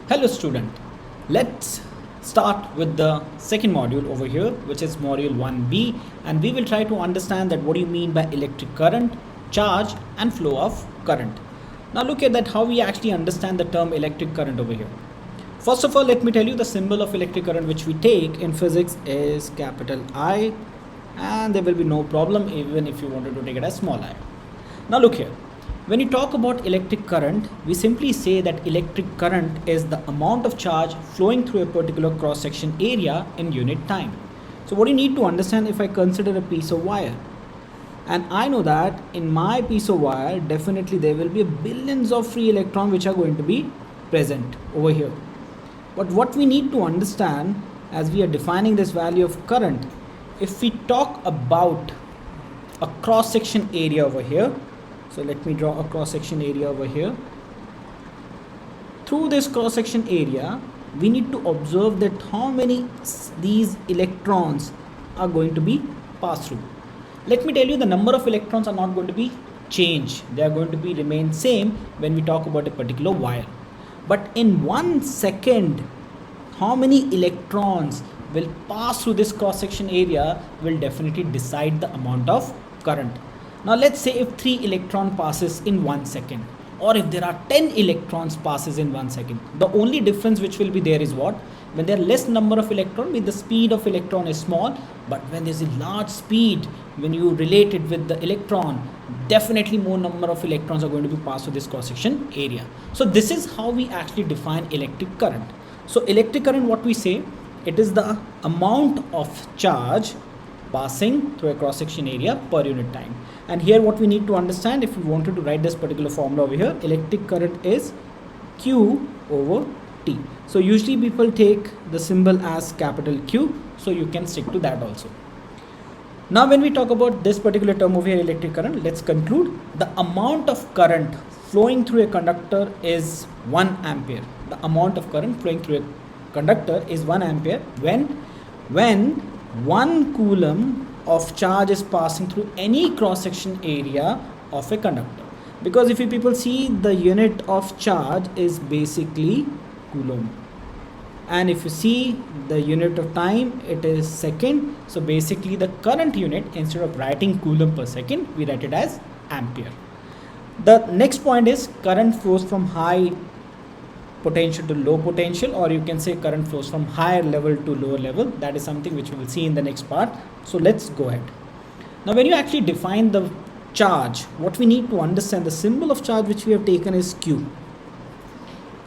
Hello student, let's start with the second module over here, which is module 1b, and we will try to understand that what do you mean by electric current, charge and flow of current. Now look at that how we actually understand the term electric current over here. First of all, let me tell you the symbol of electric current which we take in physics is capital I, and there will be no problem even if you wanted to take it as small I. Now look here. When you talk about electric current, we simply say that electric current is the amount of charge flowing through a particular cross-section area in unit time. So what you need to understand, if I consider a piece of wire, and I know that in my piece of wire, definitely there will be billions of free electrons which are going to be present over here. But what we need to understand as we are defining this value of current, if we talk about a cross-section area over here, so let me draw a cross-section area over here. Through this cross-section area, we need to observe that how many these electrons are going to be passed through. Let me tell you, the number of electrons are not going to be changed. They are going to be remain same when we talk about a particular wire. But in 1 second, how many electrons will pass through this cross-section area will definitely decide the amount of current. Now let's say if 3 electron passes in 1 second, or if there are 10 electrons passes in 1 second, the only difference which will be there is what? When there are less number of electron, the speed of electron is small, but when there's a large speed, when you relate it with the electron, definitely more number of electrons are going to be passed through this cross-section area. So this is how we actually define electric current. So electric current, what we say, it is the amount of charge passing through a cross-section area per unit time. And here what we need to understand, if we wanted to write this particular formula over here, electric current is Q over T. So usually people take the symbol as capital Q, so you can stick to that also. Now when we talk about this particular term over here, electric current, let's conclude. The amount of current flowing through a conductor is 1 ampere. The amount of current flowing through a conductor is 1 ampere when 1 coulomb of charge is passing through any cross-section area of a conductor. Because if you people see, the unit of charge is basically coulomb, and if you see the unit of time, it is second. So basically the current unit, instead of writing coulomb per second, we write it as ampere. The next point is current flows from high potential to low potential, or you can say current flows from higher level to lower level. That is something which we will see in the next part. So let's go ahead. Now when you actually define the charge, what we need to understand, the symbol of charge which we have taken is Q,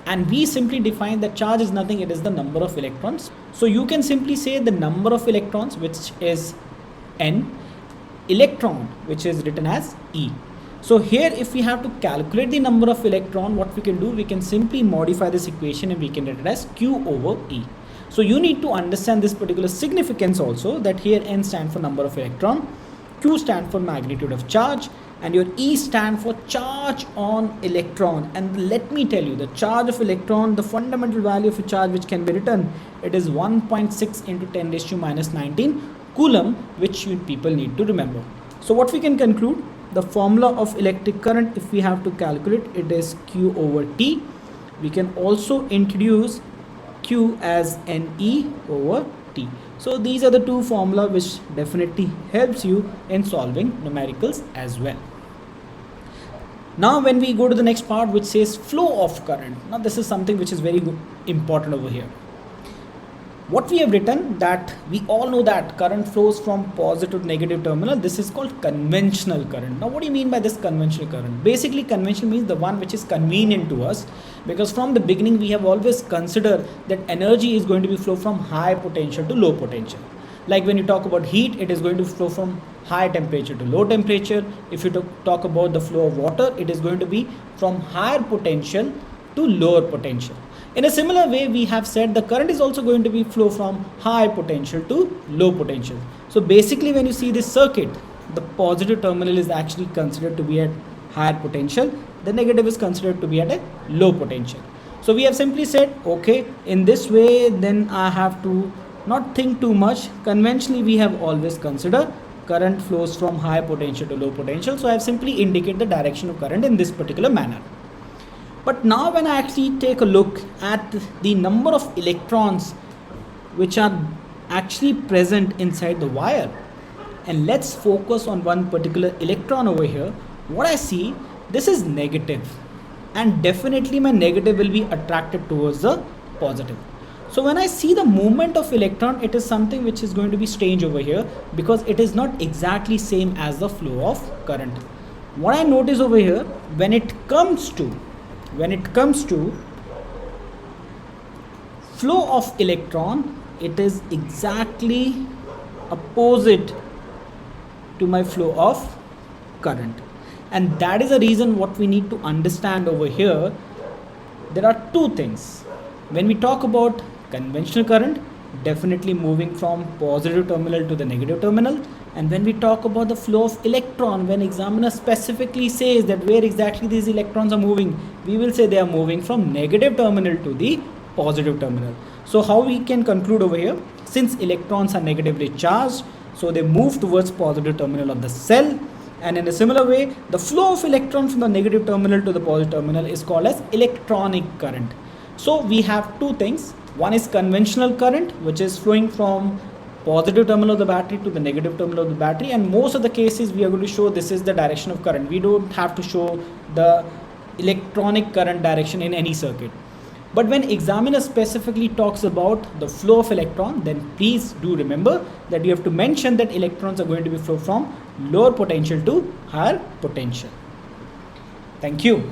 and we simply define that charge is nothing, it is the number of electrons. So you can simply say the number of electrons, which is N, electron, which is written as E. So here if we have to calculate the number of electron, what we can do, we can simply modify this equation and we can write it as Q over E. So you need to understand this particular significance also, that here N stand for number of electron, Q stand for magnitude of charge, and your E stand for charge on electron. And let me tell you, the charge of electron, the fundamental value of a charge which can be written, it is 1.6 into 10 raised to minus 19 coulomb, which you people need to remember. So what we can conclude, the formula of electric current, if we have to calculate, it is Q over T. We can also introduce Q as NE over T. So these are the two formula which definitely helps you in solving numericals as well. Now when we go to the next part, which says flow of current. Now this is something which is very important over here. What we have written, that we all know that current flows from positive to negative terminal. This is called conventional current. Now what do you mean by this conventional current? Basically conventional means the one which is convenient to us, because from the beginning we have always considered that energy is going to be flow from high potential to low potential. Like when you talk about heat, it is going to flow from high temperature to low temperature. If you talk about the flow of water, it is going to be from higher potential to lower potential. In a similar way, we have said the current is also going to be flow from high potential to low potential. So basically when you see this circuit, the positive terminal is actually considered to be at higher potential, the negative is considered to be at a low potential. So we have simply said, okay, in this way then I have to not think too much. Conventionally we have always considered current flows from high potential to low potential. So I have simply indicated the direction of current in this particular manner. But now when I actually take a look at the number of electrons which are actually present inside the wire, and let's focus on one particular electron over here, what I see, this is negative, and definitely my negative will be attracted towards the positive. So when I see the movement of electron, it is something which is going to be strange over here, because it is not exactly same as the flow of current. What I notice over here, when it comes to flow of electron, it is exactly opposite to my flow of current. And that is the reason what we need to understand over here. There are two things. When we talk about conventional current, definitely moving from positive terminal to the negative terminal. And when we talk about the flow of electron, when examiner specifically says that where exactly these electrons are moving, we will say they are moving from negative terminal to the positive terminal. So how we can conclude over here, since electrons are negatively charged, so they move towards positive terminal of the cell. And in a similar way, the flow of electron from the negative terminal to the positive terminal is called as electronic current. So we have two things. One is conventional current, which is flowing from positive terminal of the battery to the negative terminal of the battery, and most of the cases we are going to show this is the direction of current. We don't have to show the electronic current direction in any circuit. But when examiner specifically talks about the flow of electron, then please do remember that you have to mention that electrons are going to be flow from lower potential to higher potential. Thank you.